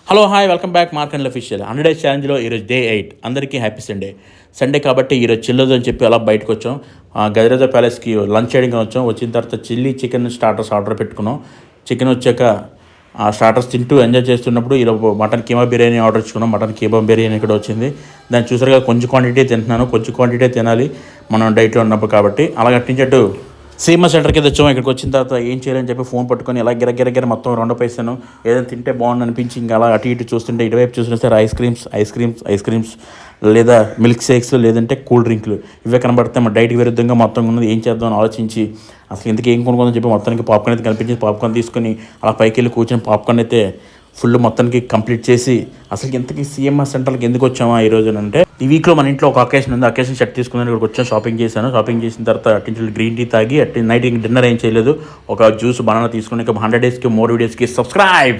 Hello hi welcome back mark and official 100 days ఛాలెంజ్లో ఈరోజు day 8. అందరికీ హ్యాపీ సండే కాబట్టి ఈరోజు చిల్లదు అని చెప్పి అలా బయటకు వచ్చాం. గజరాజ ప్యాలెస్కి లంచ్ చేయడానికి వచ్చాం. వచ్చిన తర్వాత చిల్లీ చికెన్ స్టార్టర్స్ ఆర్డర్ పెట్టుకున్నాం. చికెన్ వచ్చాక ఆ స్టార్టర్స్ తింటూ ఎంజాయ్ చేస్తున్నప్పుడు ఈరోజు మటన్ కీమా బిర్యానీ ఆర్డర్ ఇచ్చుకున్నాం. మటన్ కీమా బిర్యానీ ఇక్కడ వచ్చింది. దాన్ని చూసారుగా కొంచెం క్వాంటిటీ తింటున్నాను. కొంచెం క్వాంటిటీ తినాలి మనం డైట్లో ఉన్నప్పుడు కాబట్టి. అలాగ అట్టించట్టు సీమా సెంటర్కి తెచ్చాము. ఇక్కడికి వచ్చిన తర్వాత ఏం చేయాలని చెప్పి ఫోన్ పట్టుకొని ఇలా గిరగిర మొత్తం రౌండ్ పైసాను. ఏదైనా తింటే బాగుంది అనిపించి ఇంకా అలా అటు ఇటు చూస్తుంటే ఇటువైపు చూస్తుంటే ఐస్ క్రీమ్స్ లేదా మిల్క్ షేక్స్ లేదంటే కూల్ డ్రింక్లు ఇవే కనబడితే మా డైట్కి విరుద్ధంగా మొత్తం ఉన్నది. ఏం చేద్దామని ఆలోచించి అసలు ఇంతకీ ఏం కొనుక్కుందని చెప్పి మొత్తానికి పాప్కార్న్ అయితే కనిపించింది. పాప్కార్న్ తీసుకొని అలా పైకి వెళ్ళి కూర్చొని పాప్కార్న్ అయితే ఫుల్ మొత్తానికి కంప్లీట్ చేసి అసలు ఇంతకీ సిఎంఆర్ సెంటర్కి ఎందుకు వచ్చామా ఈ రోజు అంటే ఈ వీక్లో మన ఇంట్లో ఒక అకేషన్ ఉంది. అకేషన్ షర్ట్ తీసుకుని ఇక్కడికి వచ్చాను. షాపింగ్ చేసిన తర్వాత అట్టించి గ్రీన్ టీ తాగి నైట్ డిన్నర్ ఏం చేయలేదు. ఒక జ్యూస్ బనానా తీసుకుని 100 డేస్కి మోర్ వీడియోస్కి సబ్స్క్రైబ్.